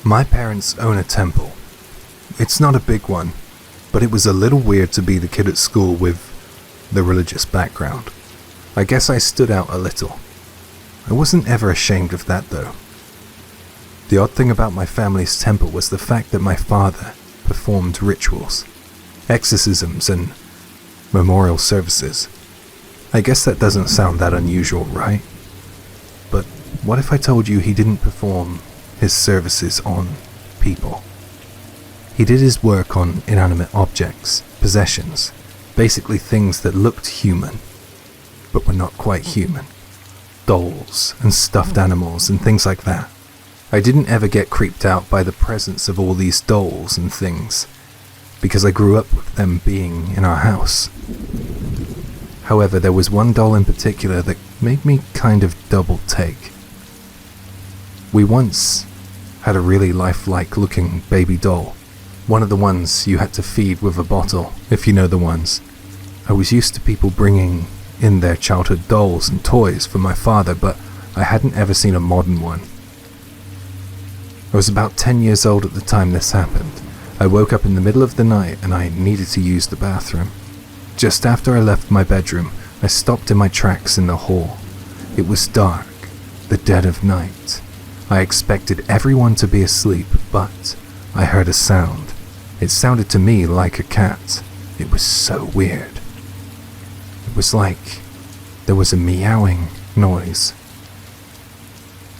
My parents own a temple. It's not a big one, but it was a little weird to be the kid at school with the religious background. I guess I stood out a little. I wasn't ever ashamed of that though. The odd thing about my family's temple was the fact that my father performed rituals, exorcisms, and memorial services. I guess that doesn't sound that unusual, right? But what if I told you he didn't perform his services on people? He did his work on inanimate objects, possessions, basically things that looked human, but were not quite human. Dolls and stuffed animals and things like that. I didn't ever get creeped out by the presence of all these dolls and things, because I grew up with them being in our house. However, there was one doll in particular that made me kind of double take. We once had a really lifelike looking baby doll, one of the ones you had to feed with a bottle, if you know the ones. I was used to people bringing in their childhood dolls and toys for my father, but I hadn't ever seen a modern one. I was about 10 years old at the time this happened. I woke up in the middle of the night and I needed to use the bathroom. Just after I left my bedroom, I stopped in my tracks in the hall. It was dark, the dead of night. I expected everyone to be asleep, but I heard a sound. It sounded to me like a cat. It was so weird. It was like there was a meowing noise.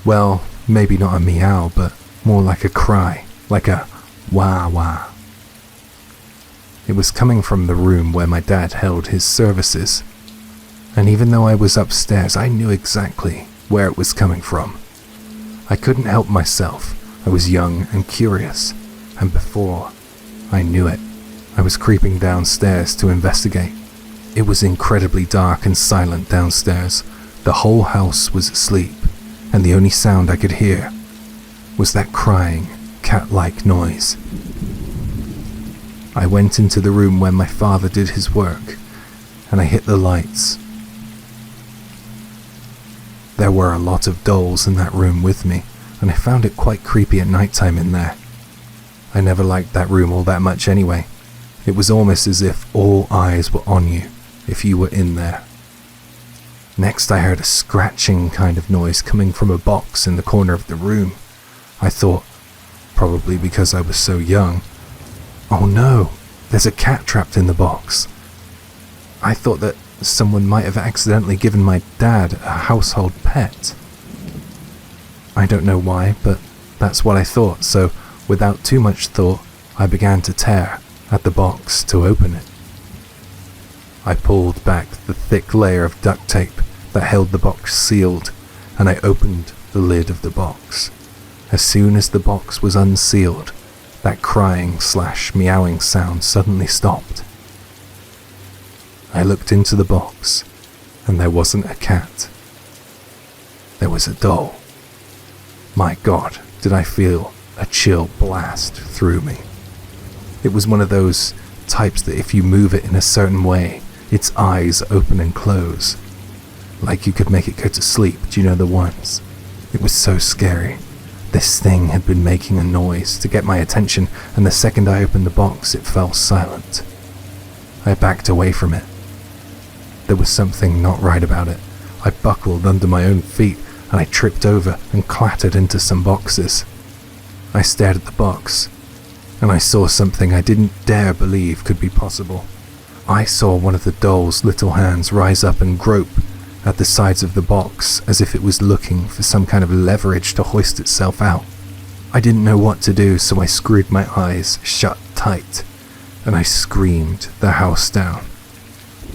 Well, maybe not a meow, but more like a cry, like a wah wah. It was coming from the room where my dad held his services, and even though I was upstairs, I knew exactly where it was coming from. I couldn't help myself. I was young and curious, and before I knew it, I was creeping downstairs to investigate. It was incredibly dark and silent downstairs. The whole house was asleep, and the only sound I could hear was that crying, cat-like noise. I went into the room where my father did his work, and I hit the lights. There were a lot of dolls in that room with me, and I found it quite creepy at nighttime in there. I never liked that room all that much anyway. It was almost as if all eyes were on you if you were in there. Next I heard a scratching kind of noise coming from a box in the corner of the room. I thought, probably because I was so young, oh no, there's a cat trapped in the box. I thought that someone might have accidentally given my dad a household pet. I don't know why, but that's what I thought, so without too much thought, I began to tear at the box to open it. I pulled back the thick layer of duct tape that held the box sealed, and I opened the lid of the box. As soon as the box was unsealed, that crying/meowing sound suddenly stopped. I looked into the box, and there wasn't a cat. There was a doll. My God, did I feel a chill blast through me. It was one of those types that if you move it in a certain way, its eyes open and close. Like you could make it go to sleep, do you know the ones? It was so scary. This thing had been making a noise to get my attention, and the second I opened the box, it fell silent. I backed away from it. There was something not right about it. I buckled under my own feet, and I tripped over and clattered into some boxes. I stared at the box, and I saw something I didn't dare believe could be possible. I saw one of the doll's little hands rise up and grope at the sides of the box as if it was looking for some kind of leverage to hoist itself out. I didn't know what to do, so I screwed my eyes shut tight, and I screamed the house down.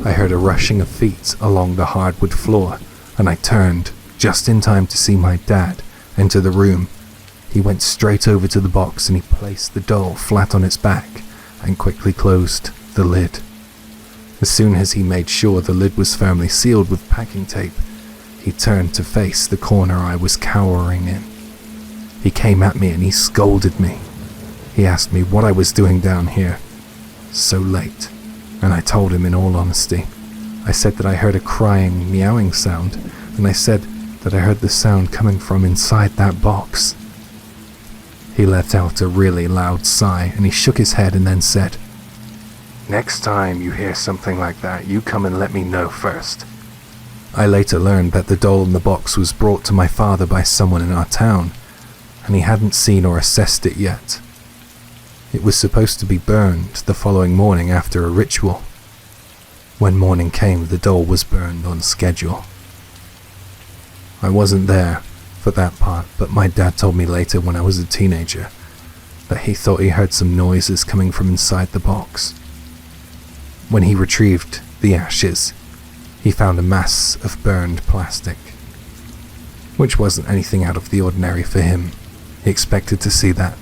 I heard a rushing of feet along the hardwood floor, and I turned just in time to see my dad enter the room. He went straight over to the box and he placed the doll flat on its back and quickly closed the lid. As soon as he made sure the lid was firmly sealed with packing tape, he turned to face the corner I was cowering in. He came at me and he scolded me. He asked me what I was doing down here so late, and I told him in all honesty. I said that I heard a crying, meowing sound, and I said that I heard the sound coming from inside that box. He let out a really loud sigh and he shook his head and then said, "Next time you hear something like that, you come and let me know first." I later learned that the doll in the box was brought to my father by someone in our town, and he hadn't seen or assessed it yet. It was supposed to be burned the following morning after a ritual. When morning came, the doll was burned on schedule. I wasn't there for that part, but my dad told me later when I was a teenager that he thought he heard some noises coming from inside the box. When he retrieved the ashes, he found a mass of burned plastic, which wasn't anything out of the ordinary for him. He expected to see that.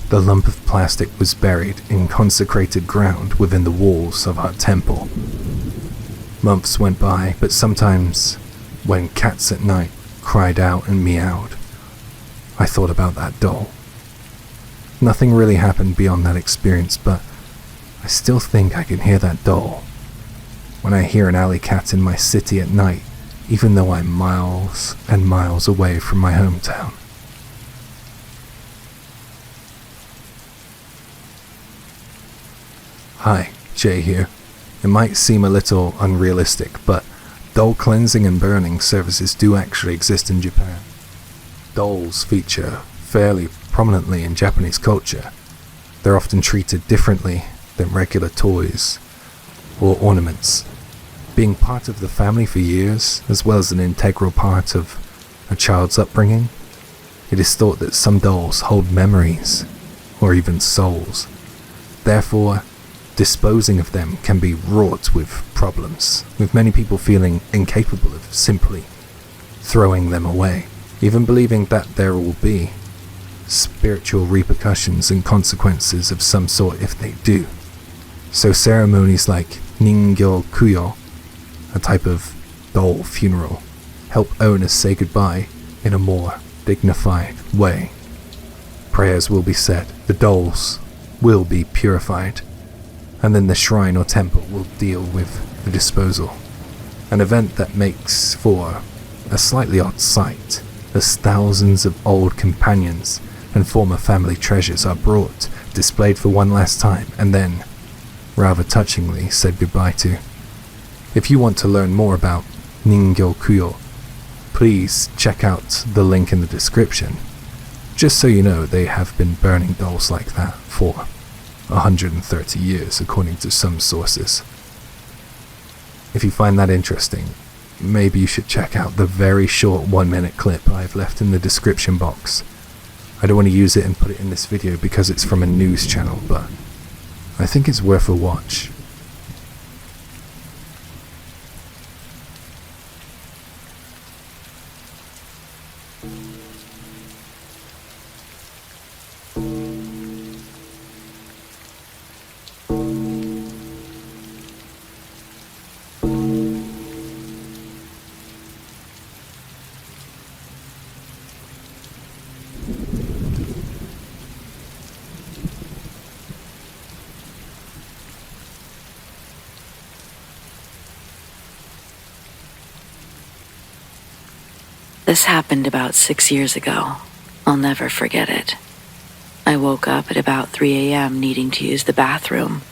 The lump of plastic was buried in consecrated ground within the walls of our temple. Months went by, but sometimes, when cats at night cried out and meowed, I thought about that doll. Nothing really happened beyond that experience, but I still think I can hear that doll when I hear an alley cat in my city at night, even though I'm miles and miles away from my hometown. Hi, Jay here. It might seem a little unrealistic, but doll cleansing and burning services do actually exist in Japan. Dolls feature fairly prominently in Japanese culture. They're often treated differently than regular toys or ornaments. Being part of the family for years, as well as an integral part of a child's upbringing, it is thought that some dolls hold memories or even souls. Therefore, disposing of them can be wrought with problems, with many people feeling incapable of simply throwing them away, even believing that there will be spiritual repercussions and consequences of some sort if they do. So ceremonies like Ningyo Kuyo, a type of doll funeral, help owners say goodbye in a more dignified way. Prayers will be said, the dolls will be purified, and then the shrine or temple will deal with the disposal. An event that makes for a slightly odd sight, as thousands of old companions and former family treasures are brought, displayed for one last time, and then, rather touchingly, said goodbye to. If you want to learn more about Ningyo Kuyo, please check out the link in the description. Just so you know, they have been burning dolls like that for 130 years, according to some sources. If you find that interesting, maybe you should check out the very short 1-minute clip I've left in the description box. I don't want to use it and put it in this video because it's from a news channel, but I think it's worth a watch. This happened about 6 years ago. I'll never forget it. I woke up at about 3 a.m. needing to use the bathroom.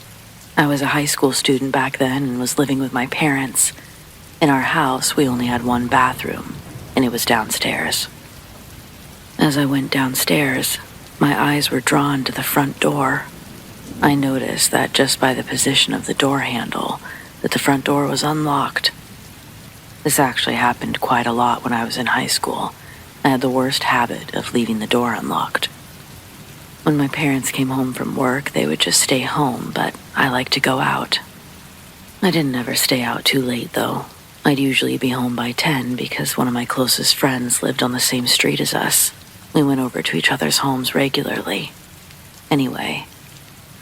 I was a high school student back then and was living with my parents. In our house, we only had one bathroom, and it was downstairs. As I went downstairs, my eyes were drawn to the front door. I noticed that just by the position of the door handle, that the front door was unlocked. This actually happened quite a lot when I was in high school. I had the worst habit of leaving the door unlocked. When my parents came home from work, they would just stay home, but I liked to go out. I didn't ever stay out too late, though. I'd usually be home by 10 because one of my closest friends lived on the same street as us. We went over to each other's homes regularly. Anyway,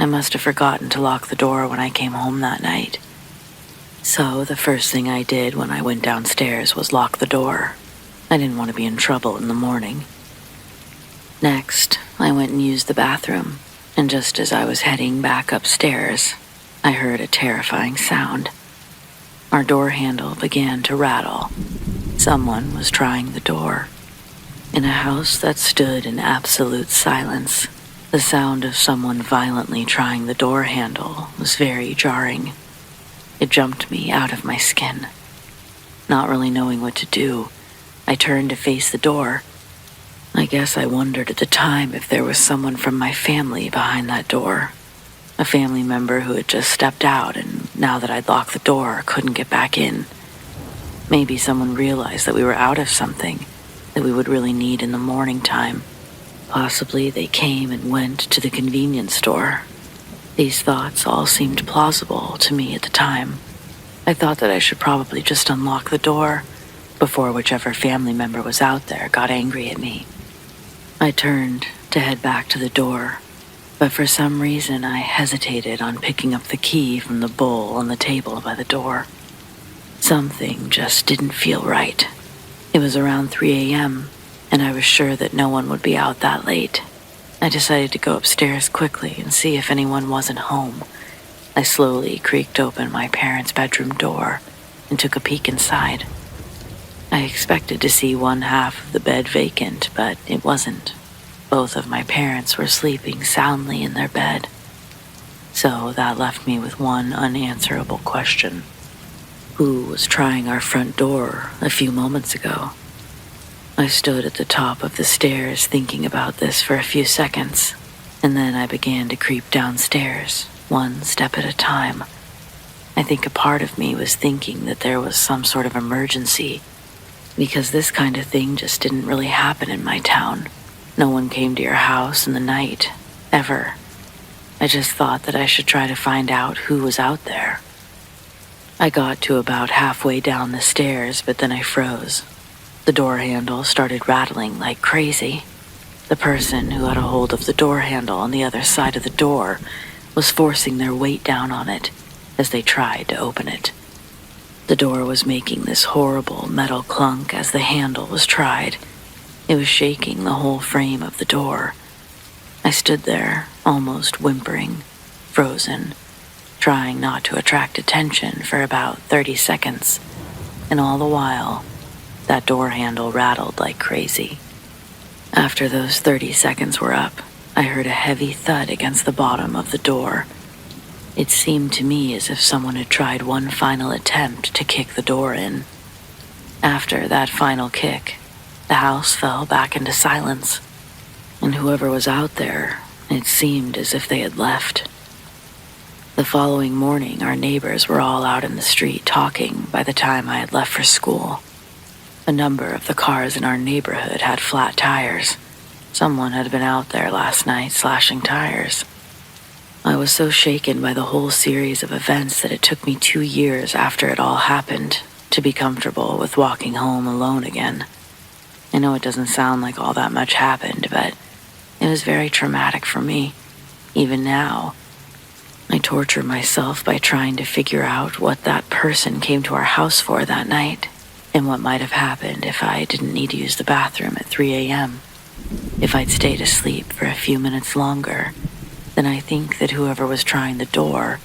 I must have forgotten to lock the door when I came home that night. So the first thing I did when I went downstairs was lock the door. I didn't want to be in trouble in the morning. Next, I went and used the bathroom, and just as I was heading back upstairs, I heard a terrifying sound. Our door handle began to rattle. Someone was trying the door. In a house that stood in absolute silence, the sound of someone violently trying the door handle was very jarring. It jumped me out of my skin. Not really knowing what to do, I turned to face the door. I guess I wondered at the time if there was someone from my family behind that door. A family member who had just stepped out and now that I'd locked the door, couldn't get back in. Maybe someone realized that we were out of something that we would really need in the morning time. Possibly they came and went to the convenience store. These thoughts all seemed plausible to me at the time. I thought that I should probably just unlock the door before whichever family member was out there got angry at me. I turned to head back to the door, but for some reason I hesitated on picking up the key from the bowl on the table by the door. Something just didn't feel right. It was around 3 a.m., and I was sure that no one would be out that late. I decided to go upstairs quickly and see if anyone wasn't home. I slowly creaked open my parents' bedroom door and took a peek inside. I expected to see one half of the bed vacant, but it wasn't. Both of my parents were sleeping soundly in their bed. So that left me with one unanswerable question. Who was trying our front door a few moments ago? I stood at the top of the stairs thinking about this for a few seconds, and then I began to creep downstairs, one step at a time. I think a part of me was thinking that there was some sort of emergency, because this kind of thing just didn't really happen in my town. No one came to your house in the night, ever. I just thought that I should try to find out who was out there. I got to about halfway down the stairs, but then I froze. The door handle started rattling like crazy. The person who had a hold of the door handle on the other side of the door was forcing their weight down on it as they tried to open it. The door was making this horrible metal clunk as the handle was tried. It was shaking the whole frame of the door. I stood there, almost whimpering, frozen, trying not to attract attention for about 30 seconds, and all the while, that door handle rattled like crazy. After those 30 seconds were up, I heard a heavy thud against the bottom of the door. It seemed to me as if someone had tried one final attempt to kick the door in. After that final kick, the house fell back into silence, and whoever was out there, it seemed as if they had left. The following morning, our neighbors were all out in the street talking by the time I had left for school. A number of the cars in our neighborhood had flat tires. Someone had been out there last night slashing tires. I was so shaken by the whole series of events that it took me 2 years after it all happened to be comfortable with walking home alone again. I know it doesn't sound like all that much happened, but it was very traumatic for me, even now. I torture myself by trying to figure out what that person came to our house for that night, and what might have happened if I didn't need to use the bathroom at 3 a.m. If I'd stayed asleep for a few minutes longer, then I think that whoever was trying the door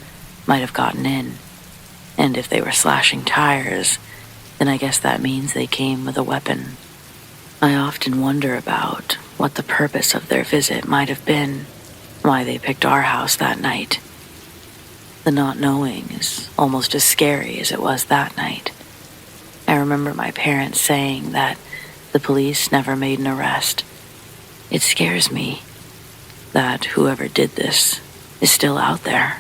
might have gotten in. And if they were slashing tires, then I guess that means they came with a weapon. I often wonder about what the purpose of their visit might have been, why they picked our house that night. The not knowing is almost as scary as it was that night. I remember my parents saying that the police never made an arrest. It scares me that whoever did this is still out there.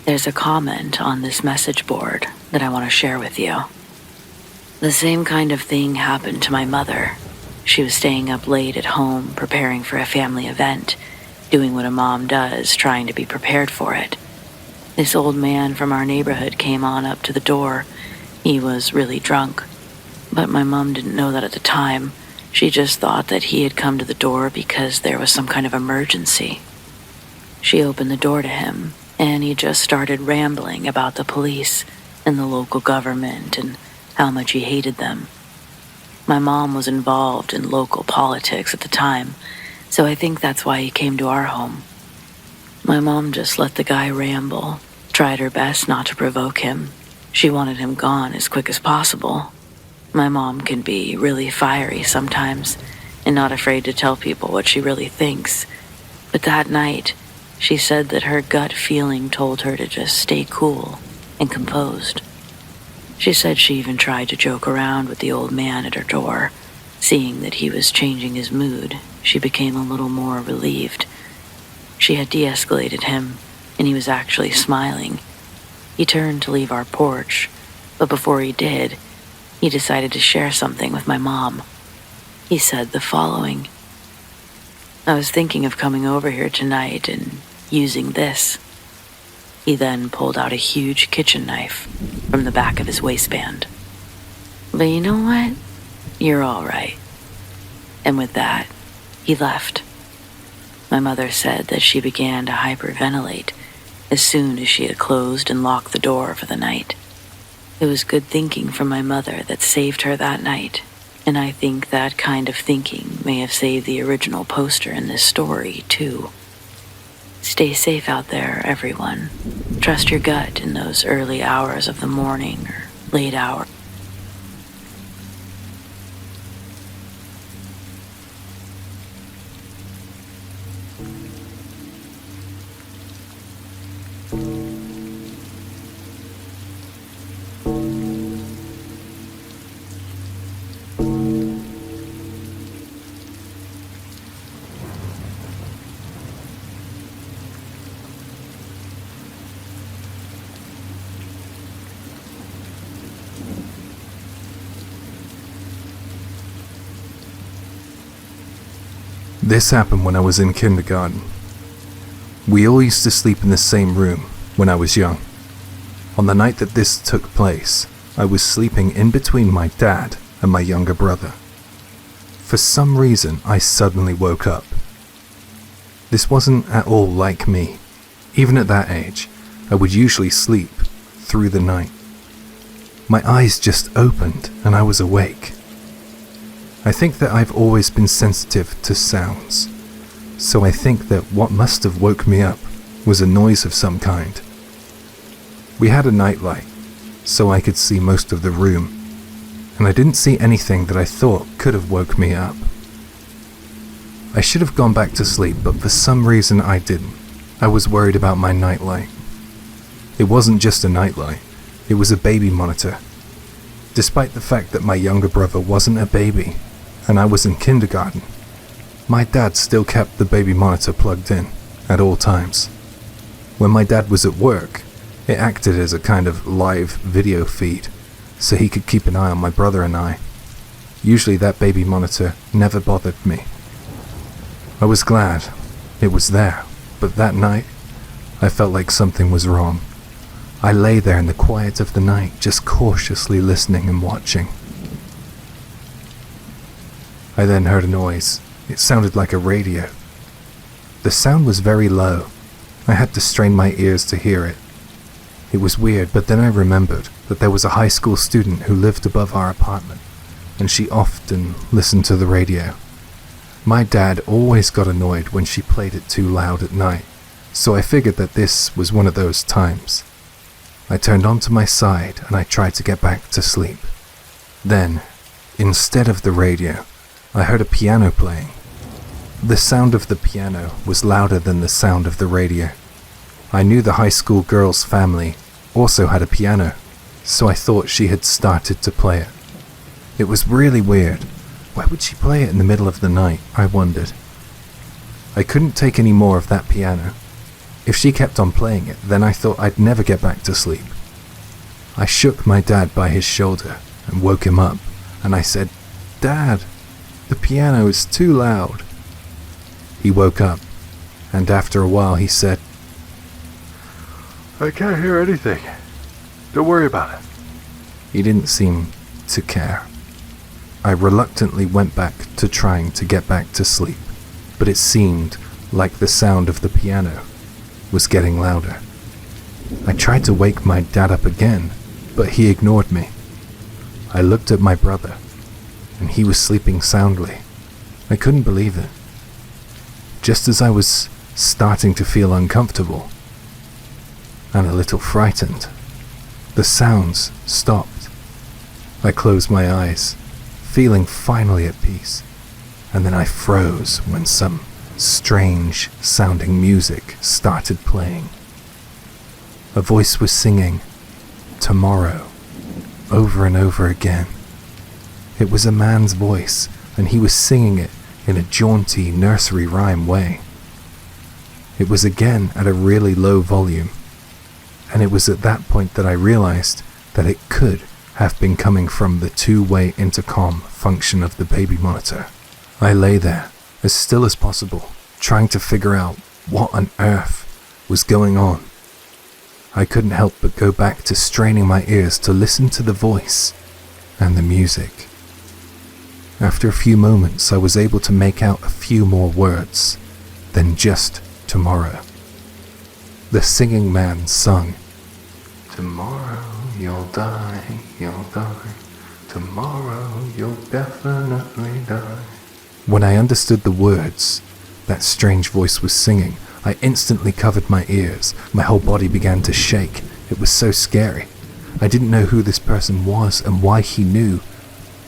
There's a comment on this message board that I want to share with you. The same kind of thing happened to my mother. She was staying up late at home preparing for a family event, doing what a mom does, trying to be prepared for it. This old man from our neighborhood came on up to the door. He was really drunk, but my mom didn't know that at the time. She just thought that he had come to the door because there was some kind of emergency. She opened the door to him, and he just started rambling about the police and the local government and how much he hated them. My mom was involved in local politics at the time, so I think that's why he came to our home. My mom just let the guy ramble, tried her best not to provoke him. She wanted him gone as quick as possible. My mom can be really fiery sometimes and not afraid to tell people what she really thinks. But that night, she said that her gut feeling told her to just stay cool and composed. She said she even tried to joke around with the old man at her door. Seeing that he was changing his mood, she became a little more relieved. She had de-escalated him, and he was actually smiling. He turned to leave our porch, but before he did, he decided to share something with my mom. He said the following: "I was thinking of coming over here tonight and using this." He then pulled out a huge kitchen knife from the back of his waistband. "But you know what? You're all right." And with that, he left. My mother said that she began to hyperventilate as soon as she had closed and locked the door for the night. It was good thinking from my mother that saved her that night, and I think that kind of thinking may have saved the original poster in this story, too. Stay safe out there, everyone. Trust your gut in those early hours of the morning or late hours. This happened when I was in kindergarten. We all used to sleep in the same room when I was young. On the night that this took place, I was sleeping in between my dad and my younger brother. For some reason, I suddenly woke up. This wasn't at all like me. Even at that age, I would usually sleep through the night. My eyes just opened and I was awake. I think that I've always been sensitive to sounds, so I think that what must have woke me up was a noise of some kind. We had a nightlight, so I could see most of the room, and I didn't see anything that I thought could have woke me up. I should have gone back to sleep, but for some reason I didn't. I was worried about my nightlight. It wasn't just a nightlight, it was a baby monitor. Despite the fact that my younger brother wasn't a baby, and I was in kindergarten, my dad still kept the baby monitor plugged in at all times. When my dad was at work, it acted as a kind of live video feed, so he could keep an eye on my brother and I. Usually that baby monitor never bothered me. I was glad it was there, but that night, I felt like something was wrong. I lay there in the quiet of the night, just cautiously listening and watching. I then heard a noise. It sounded like a radio. The sound was very low. I had to strain my ears to hear it. It was weird, but then I remembered that there was a high school student who lived above our apartment, and she often listened to the radio. My dad always got annoyed when she played it too loud at night, so I figured that this was one of those times. I turned onto my side and I tried to get back to sleep. Then, instead of the radio, I heard a piano playing. The sound of the piano was louder than the sound of the radio. I knew the high school girl's family also had a piano, so I thought she had started to play it. It was really weird. Why would she play it in the middle of the night, I wondered. I couldn't take any more of that piano. If she kept on playing it, then I thought I'd never get back to sleep. I shook my dad by his shoulder and woke him up, and I said, "Dad, the piano is too loud." He woke up, and after a while he said, "I can't hear anything. Don't worry about it." He didn't seem to care. I reluctantly went back to trying to get back to sleep, but it seemed like the sound of the piano was getting louder. I tried to wake my dad up again, but he ignored me. I looked at my brother, and he was sleeping soundly. I couldn't believe it. Just as I was starting to feel uncomfortable and a little frightened, the sounds stopped. I closed my eyes, feeling finally at peace, and then I froze when some strange sounding music started playing. A voice was singing "Tomorrow" over and over again. It was a man's voice, and he was singing it in a jaunty nursery rhyme way. It was again at a really low volume, and it was at that point that I realized that it could have been coming from the two-way intercom function of the baby monitor. I lay there, as still as possible, trying to figure out what on earth was going on. I couldn't help but go back to straining my ears to listen to the voice and the music. After a few moments, I was able to make out a few more words than just "tomorrow." The singing man sung, "Tomorrow you'll die, you'll die. Tomorrow you'll definitely die." When I understood the words that strange voice was singing, I instantly covered my ears. My whole body began to shake. It was so scary. I didn't know who this person was and why he knew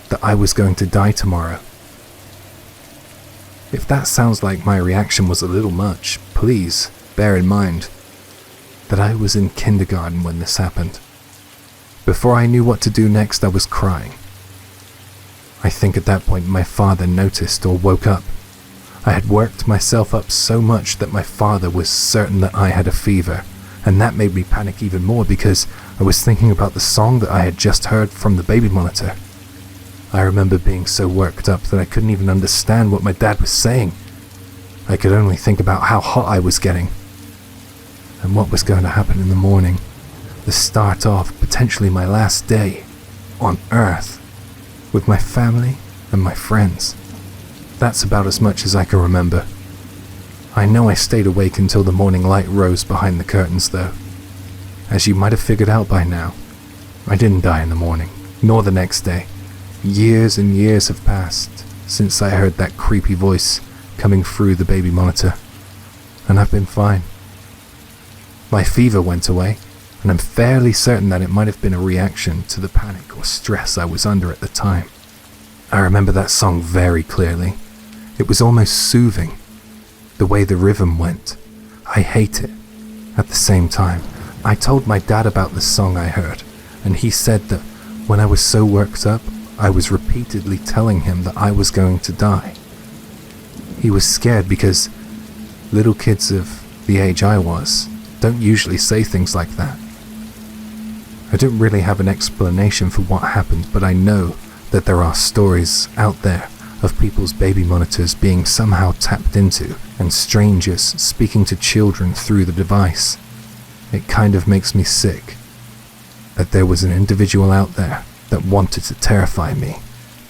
that I was going to die tomorrow. If that sounds like my reaction was a little much, please bear in mind that I was in kindergarten when this happened. Before I knew what to do next, I was crying. I think at that point my father noticed or woke up. I had worked myself up so much that my father was certain that I had a fever, and that made me panic even more because I was thinking about the song that I had just heard from the baby monitor. I remember being so worked up that I couldn't even understand what my dad was saying. I could only think about how hot I was getting and what was going to happen in the morning, the start of potentially my last day on Earth with my family and my friends. That's about as much as I can remember. I know I stayed awake until the morning light rose behind the curtains though. As you might have figured out by now, I didn't die in the morning, nor the next day. Years and years have passed since I heard that creepy voice coming through the baby monitor, and I've been fine. My fever went away, and I'm fairly certain that it might have been a reaction to the panic or stress I was under at the time. I remember that song very clearly. It was almost soothing, the way the rhythm went. I hate it. At the same time, I told my dad about the song I heard, and he said that when I was so worked up, I was repeatedly telling him that I was going to die. He was scared because little kids of the age I was don't usually say things like that. I don't really have an explanation for what happened, but I know that there are stories out there of people's baby monitors being somehow tapped into and strangers speaking to children through the device. It kind of makes me sick that there was an individual out there that wanted to terrify me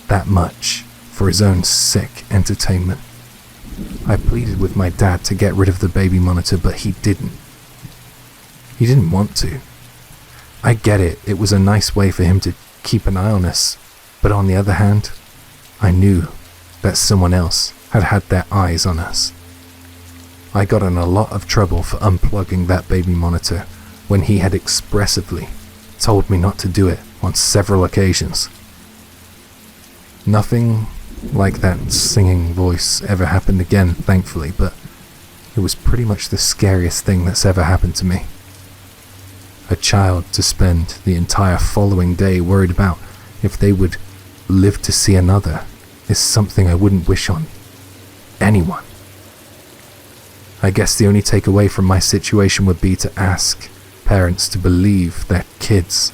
that much for his own sick entertainment. I pleaded with my dad to get rid of the baby monitor, but he didn't. He didn't want to. I get it, it was a nice way for him to keep an eye on us, but on the other hand, I knew that someone else had had their eyes on us. I got in a lot of trouble for unplugging that baby monitor when he had expressively told me not to do it on several occasions. Nothing like that singing voice ever happened again, thankfully, but it was pretty much the scariest thing that's ever happened to me. A child to spend the entire following day worried about if they would live to see another is something I wouldn't wish on anyone. I guess the only takeaway from my situation would be to ask parents to believe their kids,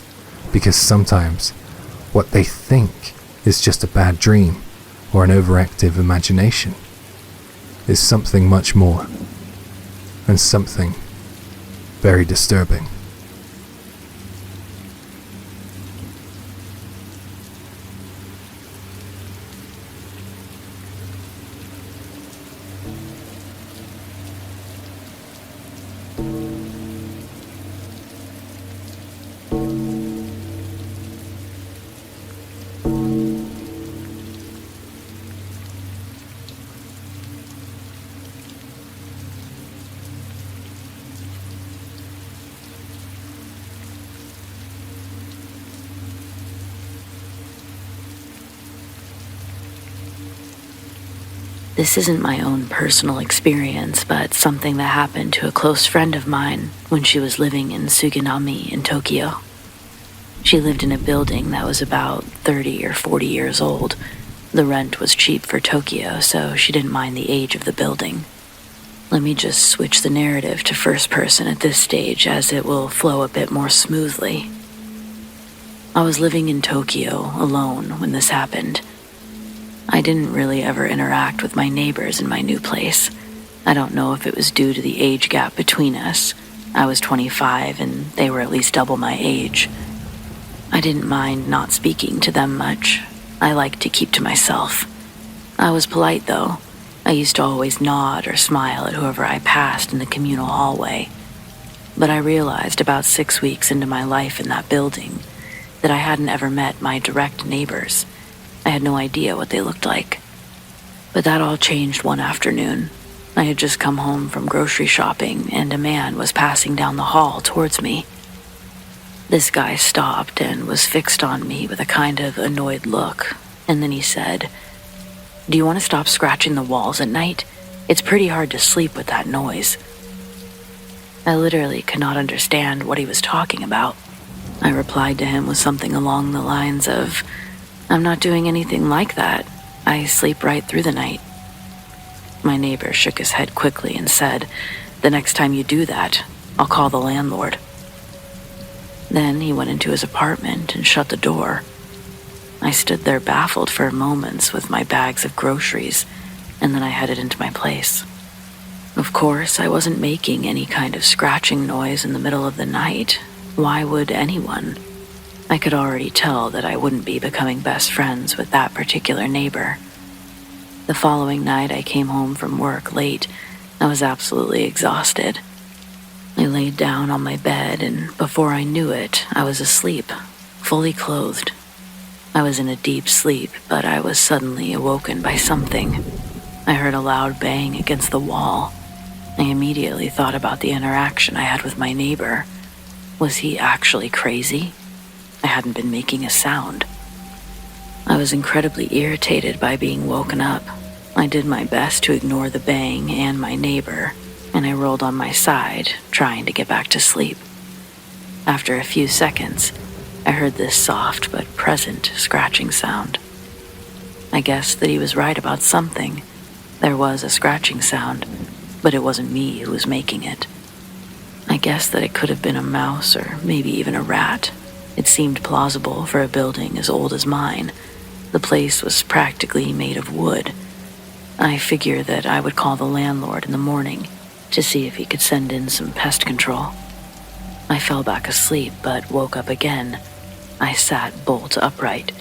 because sometimes what they think is just a bad dream or an overactive imagination is something much more, and something very disturbing. This isn't my own personal experience, but something that happened to a close friend of mine when she was living in Suginami in Tokyo. She lived in a building that was about 30 or 40 years old. The rent was cheap for Tokyo, so she didn't mind the age of the building. Let me just switch the narrative to first person at this stage, as it will flow a bit more smoothly. I was living in Tokyo alone when this happened. I didn't really ever interact with my neighbors in my new place. I don't know if it was due to the age gap between us. I was 25 and they were at least double my age. I didn't mind not speaking to them much. I liked to keep to myself. I was polite though. I used to always nod or smile at whoever I passed in the communal hallway. But I realized about 6 weeks into my life in that building that I hadn't ever met my direct neighbors. I had no idea what they looked like. But that all changed one afternoon. I had just come home from grocery shopping and a man was passing down the hall towards me. This guy stopped and was fixed on me with a kind of annoyed look, and then he said, "Do you want to stop scratching the walls at night? It's pretty hard to sleep with that noise." I literally could not understand what he was talking about. I replied to him with something along the lines of, "I'm not doing anything like that. I sleep right through the night." My neighbor shook his head quickly and said, "The next time you do that, I'll call the landlord." Then he went into his apartment and shut the door. I stood there baffled for moments with my bags of groceries, and then I headed into my place. Of course, I wasn't making any kind of scratching noise in the middle of the night. Why would anyone? I could already tell that I wouldn't be becoming best friends with that particular neighbor. The following night, I came home from work late. I was absolutely exhausted. I laid down on my bed, and before I knew it, I was asleep, fully clothed. I was in a deep sleep, but I was suddenly awoken by something. I heard a loud bang against the wall. I immediately thought about the interaction I had with my neighbor. Was he actually crazy? I hadn't been making a sound. I was incredibly irritated by being woken up. I did my best to ignore the bang and my neighbor, and I rolled on my side, trying to get back to sleep. After a few seconds, I heard this soft but present scratching sound. I guessed that he was right about something. There was a scratching sound, but it wasn't me who was making it. I guessed that it could have been a mouse or maybe even a rat. It seemed plausible for a building as old as mine. The place was practically made of wood. I figured that I would call the landlord in the morning to see if he could send in some pest control. I fell back asleep but woke up again. I sat bolt upright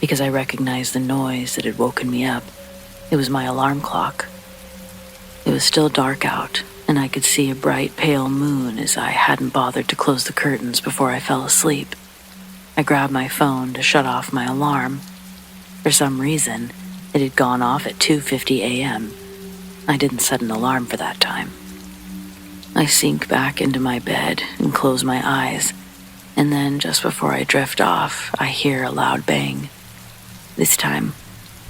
because I recognized the noise that had woken me up. It was my alarm clock. It was still dark out, and I could see a bright pale moon as I hadn't bothered to close the curtains before I fell asleep. I grabbed my phone to shut off my alarm. For some reason, it had gone off at 2:50 a.m. I didn't set an alarm for that time. I sink back into my bed and close my eyes, and then just before I drift off, I hear a loud bang. This time,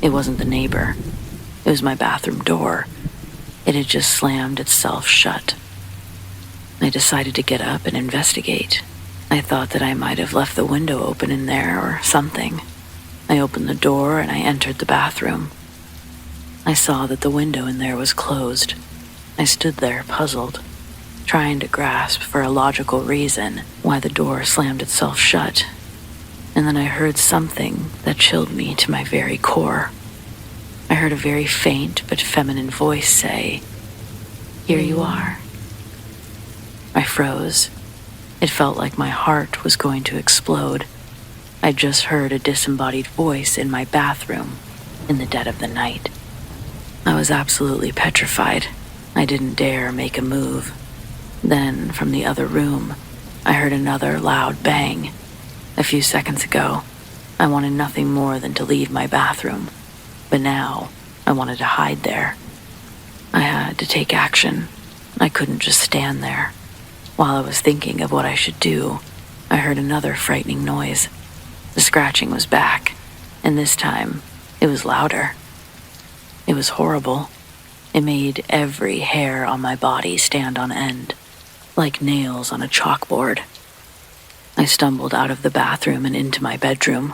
it wasn't the neighbor. It was my bathroom door. It had just slammed itself shut. I decided to get up and investigate. I thought that I might have left the window open in there or something. I opened the door and I entered the bathroom. I saw that the window in there was closed. I stood there puzzled, trying to grasp for a logical reason why the door slammed itself shut. And then I heard something that chilled me to my very core. I heard a very faint but feminine voice say, "Here you are." I froze. It felt like my heart was going to explode. I just heard a disembodied voice in my bathroom in the dead of the night. I was absolutely petrified. I didn't dare make a move. Then, from the other room, I heard another loud bang. A few seconds ago, I wanted nothing more than to leave my bathroom, but now I wanted to hide there. I had to take action. I couldn't just stand there. While I was thinking of what I should do, I heard another frightening noise. The scratching was back, and this time, it was louder. It was horrible. It made every hair on my body stand on end, like nails on a chalkboard. I stumbled out of the bathroom and into my bedroom.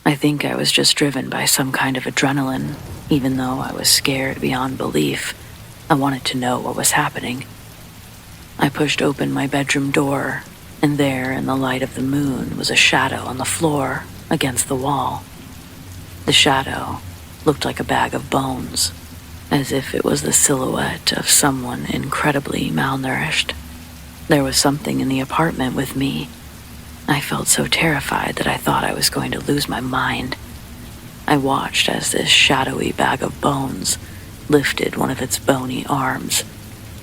I think I was just driven by some kind of adrenaline, even though I was scared beyond belief. I wanted to know what was happening. I pushed open my bedroom door, and there in the light of the moon was a shadow on the floor against the wall. The shadow looked like a bag of bones, as if it was the silhouette of someone incredibly malnourished. There was something in the apartment with me. I felt so terrified that I thought I was going to lose my mind. I watched as this shadowy bag of bones lifted one of its bony arms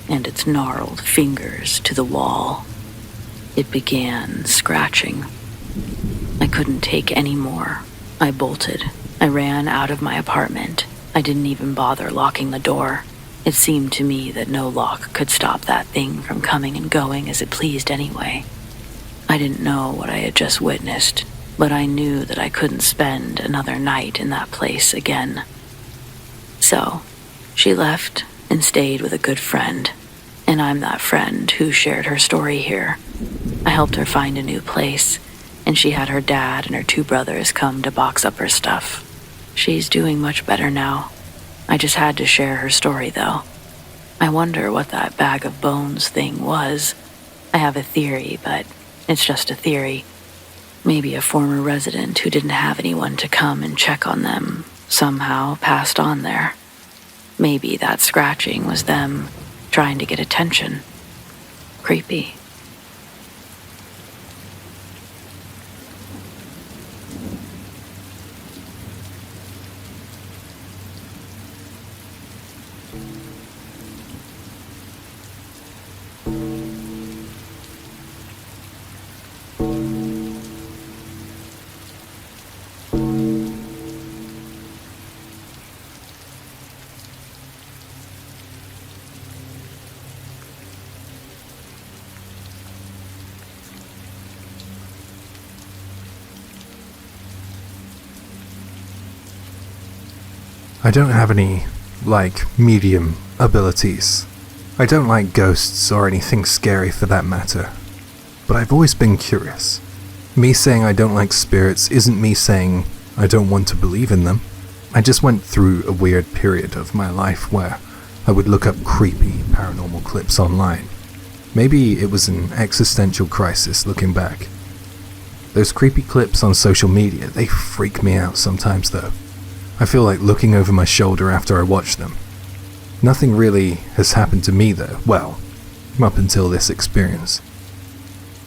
and its gnarled fingers to the wall. It began scratching. I couldn't take any more. I bolted. I ran out of my apartment. I didn't even bother locking the door. It seemed to me that no lock could stop that thing from coming and going as it pleased anyway. I didn't know what I had just witnessed, but I knew that I couldn't spend another night in that place again. So, she left and stayed with a good friend, and I'm that friend who shared her story here. I helped her find a new place, and she had her dad and her 2 brothers come to box up her stuff. She's doing much better now. I just had to share her story, though. I wonder what that bag of bones thing was. I have a theory, but it's just a theory. Maybe a former resident who didn't have anyone to come and check on them somehow passed on there. Maybe that scratching was them trying to get attention. Creepy. I don't have any, medium abilities. I don't like ghosts or anything scary for that matter. But I've always been curious. Me saying I don't like spirits isn't me saying I don't want to believe in them. I just went through a weird period of my life where I would look up creepy paranormal clips online. Maybe it was an existential crisis looking back. Those creepy clips on social media, they freak me out sometimes though. I feel like looking over my shoulder after I watch them. Nothing really has happened to me though, well, up until this experience.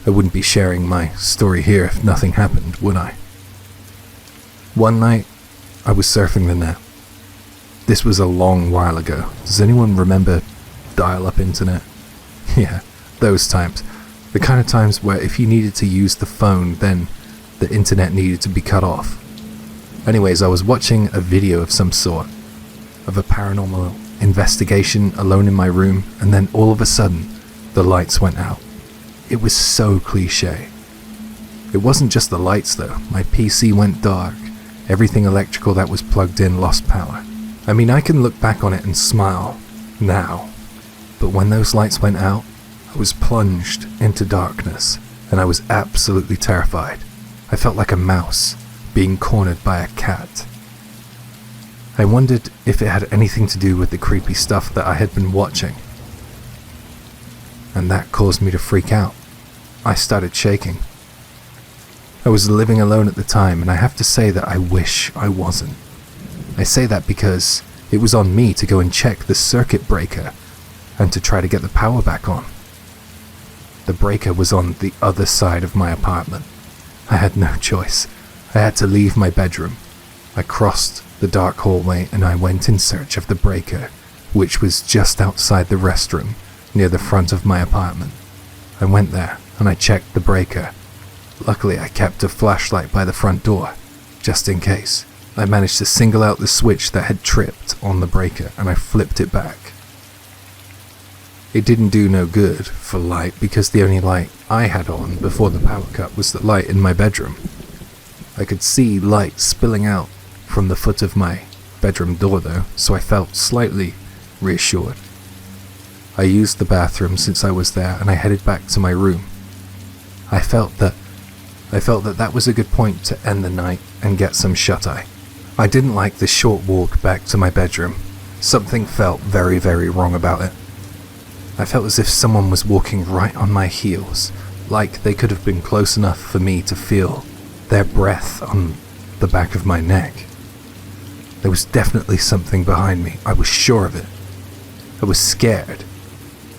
I wouldn't be sharing my story here if nothing happened, would I? One night, I was surfing the net. This was a long while ago. Does anyone remember dial-up internet? Yeah, those times. The kind of times where if you needed to use the phone, then the internet needed to be cut off. Anyways, I was watching a video of some sort, of a paranormal investigation alone in my room, and then all of a sudden, the lights went out. It was so cliche. It wasn't just the lights though. My PC went dark. Everything electrical that was plugged in lost power. I mean, I can look back on it and smile now, but when those lights went out, I was plunged into darkness, and I was absolutely terrified. I felt like a mouse being cornered by a cat. I wondered if it had anything to do with the creepy stuff that I had been watching. And that caused me to freak out. I started shaking. I was living alone at the time, and I have to say that I wish I wasn't. I say that because it was on me to go and check the circuit breaker and to try to get the power back on. The breaker was on the other side of my apartment. I had no choice. I had to leave my bedroom. I crossed the dark hallway and I went in search of the breaker, which was just outside the restroom, near the front of my apartment. I went there and I checked the breaker. Luckily, I kept a flashlight by the front door, just in case. I managed to single out the switch that had tripped on the breaker and I flipped it back. It didn't do no good for light because the only light I had on before the power cut was the light in my bedroom. I could see light spilling out from the foot of my bedroom door though, so I felt slightly reassured. I used the bathroom since I was there, and I headed back to my room. I felt that that was a good point to end the night and get some shut-eye. I didn't like the short walk back to my bedroom. Something felt very, very wrong about it. I felt as if someone was walking right on my heels, like they could have been close enough for me to feel their breath on the back of my neck. There was definitely something behind me, I was sure of it. I was scared,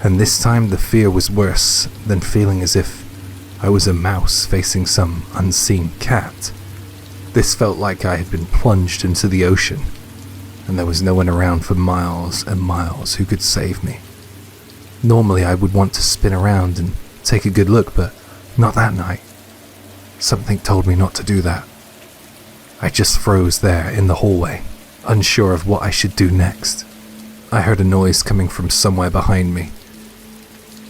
and this time the fear was worse than feeling as if I was a mouse facing some unseen cat. This felt like I had been plunged into the ocean, and there was no one around for miles and miles who could save me. Normally I would want to spin around and take a good look, but not that night. Something told me not to do that. I just froze there in the hallway, unsure of what I should do next. I heard a noise coming from somewhere behind me.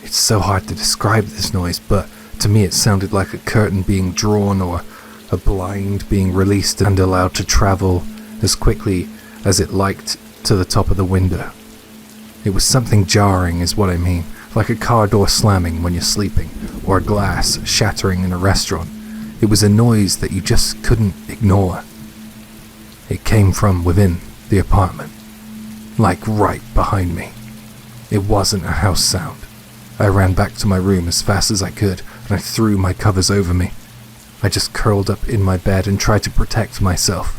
It's so hard to describe this noise, but to me it sounded like a curtain being drawn or a blind being released and allowed to travel as quickly as it liked to the top of the window. It was something jarring is what I mean, like a car door slamming when you're sleeping, or a glass shattering in a restaurant. It was a noise that you just couldn't ignore. It came from within the apartment, like right behind me. It wasn't a house sound. I ran back to my room as fast as I could, and I threw my covers over me. I just curled up in my bed and tried to protect myself.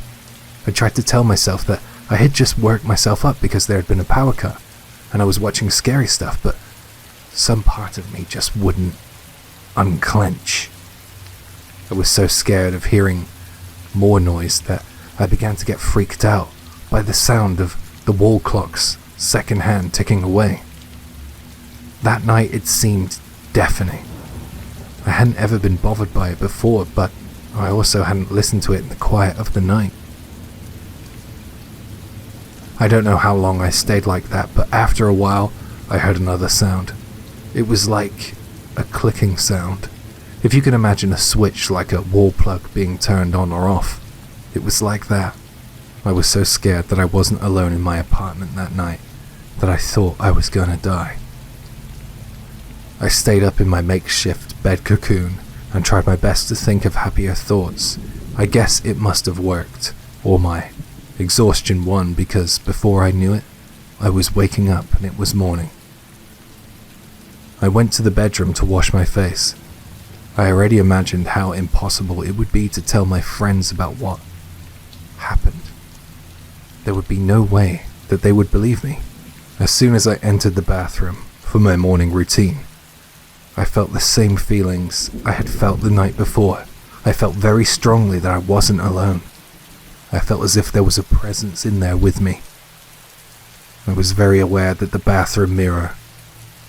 I tried to tell myself that I had just worked myself up because there had been a power cut, and I was watching scary stuff, but some part of me just wouldn't unclench. I was so scared of hearing more noise that I began to get freaked out by the sound of the wall clock's second hand ticking away. That night it seemed deafening. I hadn't ever been bothered by it before, but I also hadn't listened to it in the quiet of the night. I don't know how long I stayed like that, but after a while, I heard another sound. It was like a clicking sound. If you can imagine a switch like a wall plug being turned on or off, it was like that. I was so scared that I wasn't alone in my apartment that night that I thought I was gonna die. I stayed up in my makeshift bed cocoon and tried my best to think of happier thoughts. I guess it must have worked, or my exhaustion won, because before I knew it, I was waking up and it was morning. I went to the bedroom to wash my face. I already imagined how impossible it would be to tell my friends about what happened. There would be no way that they would believe me. As soon as I entered the bathroom for my morning routine, I felt the same feelings I had felt the night before. I felt very strongly that I wasn't alone. I felt as if there was a presence in there with me. I was very aware that the bathroom mirror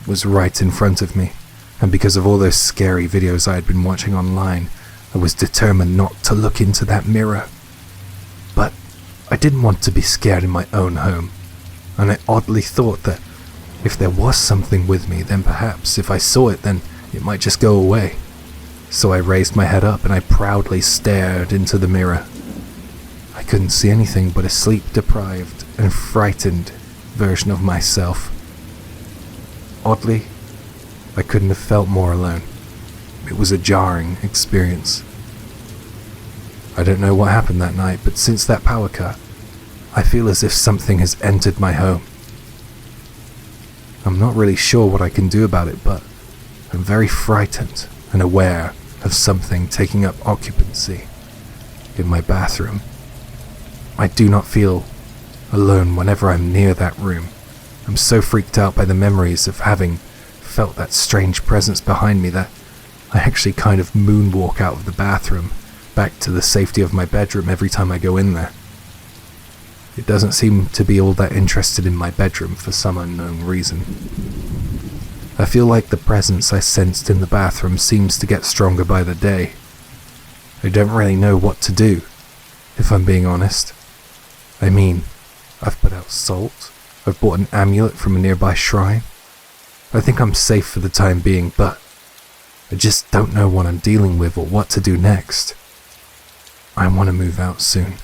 was right in front of me, and because of all those scary videos I had been watching online, I was determined not to look into that mirror. But I didn't want to be scared in my own home, and I oddly thought that if there was something with me, then perhaps if I saw it, then it might just go away. So I raised my head up and I proudly stared into the mirror. I couldn't see anything but a sleep-deprived and frightened version of myself. Oddly, I couldn't have felt more alone. It was a jarring experience. I don't know what happened that night, but since that power cut, I feel as if something has entered my home. I'm not really sure what I can do about it, but I'm very frightened and aware of something taking up occupancy in my bathroom. I do not feel alone whenever I'm near that room. I'm so freaked out by the memories of having felt that strange presence behind me that I actually kind of moonwalk out of the bathroom back to the safety of my bedroom every time I go in there. It doesn't seem to be all that interested in my bedroom for some unknown reason. I feel like the presence I sensed in the bathroom seems to get stronger by the day. I don't really know what to do, if I'm being honest. I mean, I've put out salt, I've bought an amulet from a nearby shrine. I think I'm safe for the time being, but I just don't know what I'm dealing with or what to do next. I want to move out soon.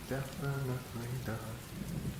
definitely does.